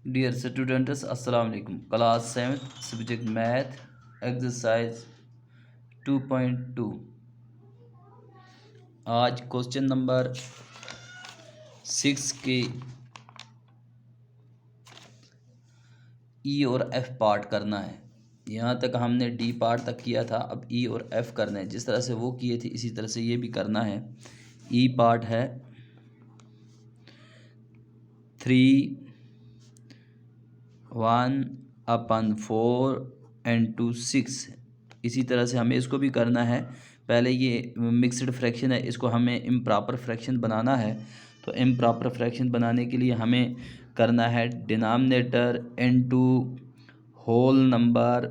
Dear students, Assalamu alaikum. Class 7th subject math exercise 2.2. आज question number 6 के ई और F part करना है। यहाँ तक हमने डी पार्ट तक किया था, अब ई और एफ करना है। जिस तरह से वो किए थे इसी तरह से ये भी करना है। ई पार्ट है 3 1/4 and 2 6। इसी तरह से हमें इसको भी करना है। पहले ये मिक्स्ड फ्रैक्शन है, इसको हमें इम्प्रॉपर फ्रैक्शन बनाना है। तो इम्प्रॉपर फ्रैक्शन बनाने के लिए हमें करना है denominator into whole number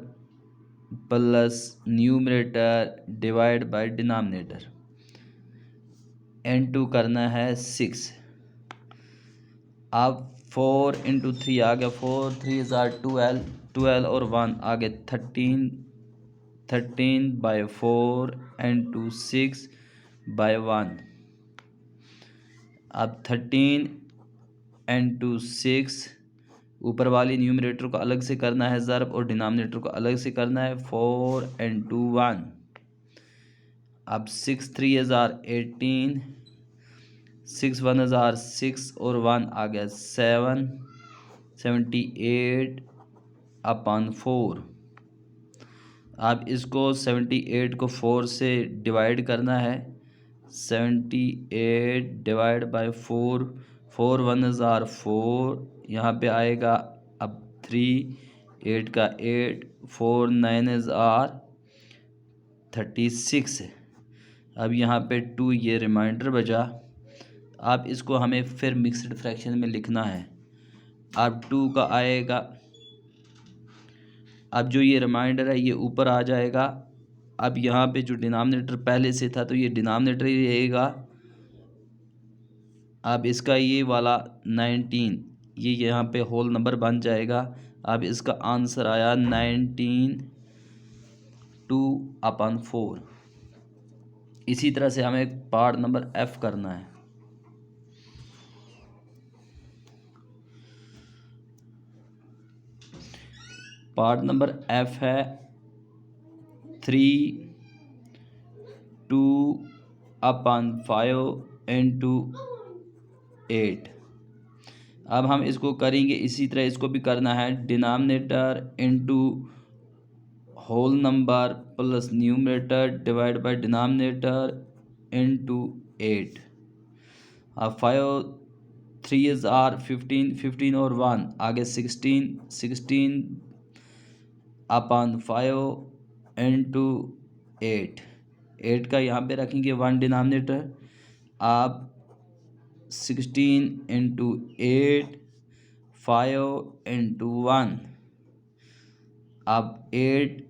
plus numerator divide by denominator. Into करना है 6। अब 4 × 3 आ गया, 4 3 12, 12 और 1 आ गए 13, 13/4 × 6/1। अब 13 × 6 ऊपर वाली न्यूमरेटर को अलग से करना है ज़रब और डिनोमिनेटर को अलग से करना है 4 × 1। अब 6 3 18, 6 1 6 और 1 आ गया 7, 78/4। अब इसको 78 को 4 से डिवाइड करना है। 78 डिवाइड बाय 4, 4 1 4, यहाँ पे आएगा अब 3, 8 का 8, 4 9 36। अब यहाँ पे 2 ये रिमाइंडर बचा। अब इसको हमें फिर मिक्स्ड फ्रैक्शन में लिखना है। अब 2 का आएगा, अब जो ये रिमाइंडर है ये ऊपर आ जाएगा। अब यहाँ पे जो डिनोमिनेटर पहले से था तो ये डिनोमिनेटर ही रहेगा। अब इसका ये वाला 19 ये यहाँ पे होल नंबर बन जाएगा। अब इसका आंसर आया 19 2/4। इसी तरह से हमें पार्ट नंबर एफ करना है। पार्ट नंबर एफ है 3 2/5 × 8। अब हम इसको करेंगे इसी तरह, इसको भी करना है denominator into whole number plus numerator divide by denominator into 8। अब 5 3 15, 15 और 1 आगे 16, 16/5 × 8। 8 का यहाँ पे रखेंगे 1 डिनोमिनेटर। आप 16 × 8, 5 × 1। अब 8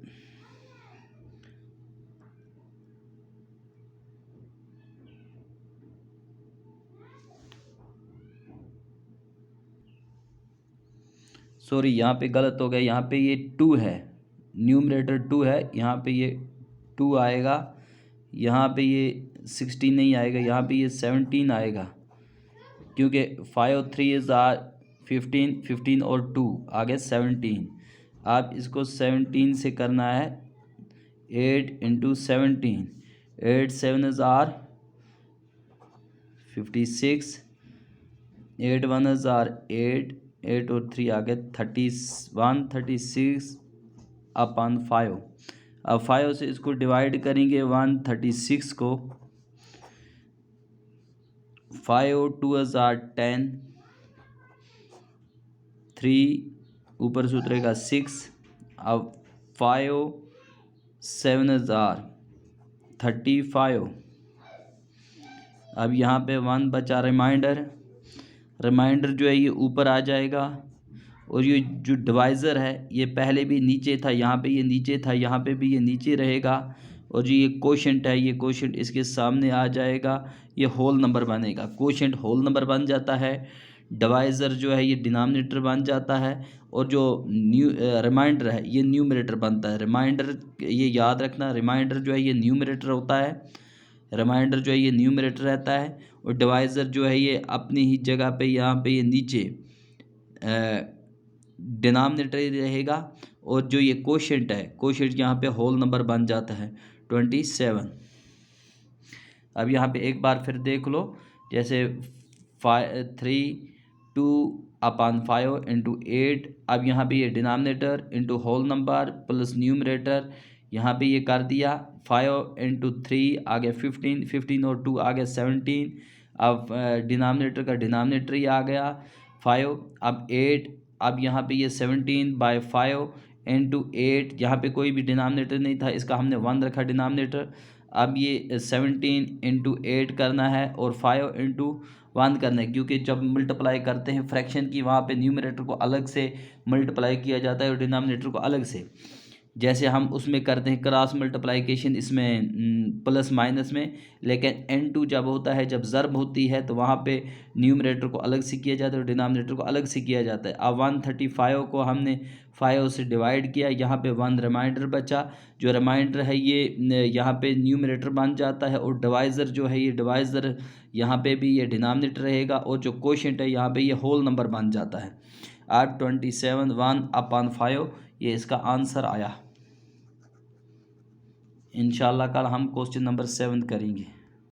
सॉरी यहाँ पे गलत हो गया, यहाँ पे ये 2 है, न्यूमरेटर 2 है, यहाँ पे ये 2 आएगा। यहाँ पे ये 16 नहीं आएगा, यहाँ पे ये 17 आएगा, क्योंकि 5 3 15, 15 और 2 आगे 17। आप इसको 17 से करना है 8 × 17, 8 7 56, 8 1 8, 8 और 3 आ गए 31 36/5। अब 5 से इसको डिवाइड करेंगे 136 को। 5 2 10, 3 ऊपर से उतरेगा 6। अब 5 7 35। अब यहाँ पे 1 बचा रिमाइंडर जो है ये ऊपर आ जाएगा। और ये जो डिवाइज़र है ये पहले भी नीचे था, यहाँ पे ये नीचे था, यहाँ पे भी ये नीचे रहेगा। और जो ये कोशेंट है ये कोशेंट इसके सामने आ जाएगा, ये होल नंबर बनेगा। कोशेंट होल नंबर बन जाता है, डिवाइज़र जो है ये डिनोमिनेटर बन जाता है, और जो रिमाइंडर है ये न्यूमरेटर बनता है। रिमाइंडर ये याद रखना, रिमाइंडर जो है ये न्यूमरेटर होता है, रिमाइंडर जो है ये न्यूमरेटर रहता है, और डिवाइज़र जो है ये अपनी ही जगह पे यहाँ पे ये नीचे डिनोमिनेटर रहेगा, और जो ये कोशेंट है, कोशेंट यहाँ पे होल नंबर बन जाता है 27। अब यहाँ पे एक बार फिर देख लो, जैसे 3/2 इंटू 8। अब यहाँ पे ये denominator into whole number plus numerator, यहाँ पे ये कर दिया 5 इंटू 3 आ गया 15, 15 और 2 आ गया 17। अब डिनोमिनेटर का डिनोमिनेटर ही आ गया 5। अब 8, अब यहाँ पे ये 17/5 इंटू 8, यहाँ पे कोई भी डिनोमिनेटर नहीं था, इसका हमने 1 रखा डिनोमिनेटर। अब ये 17 इंटू 8 करना है और 5 इंटू 1 करना है, क्योंकि जब मल्टीप्लाई करते हैं फ्रैक्शन की, वहाँ पे न्यूमरेटर को अलग से मल्टीप्लाई किया जाता है और डिनोमिनेटर को अलग से। जैसे हम उसमें करते हैं क्रॉस मल्टीप्लिकेशन, इसमें प्लस माइनस में, लेकिन n2 जब होता है, जब ज़र्ब होती है, तो वहाँ पे न्यूमरेटर को अलग से किया जाता है और डिनोमिनेटर को अलग से किया जाता है। अब 135 को हमने 5 से डिवाइड किया, यहाँ पे 1 रिमाइंडर बचा। जो रिमाइंडर है ये यहाँ पे न्यूमरेटर बन जाता है, और डिवाइज़र जो है ये डिवाइज़र यहाँ पे भी ये डिनोमिनेटर रहेगा, और जो कोशेंट है यहाँ पे ये होल नंबर बन जाता है। अब 27 1/5 ये इसका आंसर आया। इंशाल्लाह कल हम क्वेश्चन नंबर 7 करेंगे।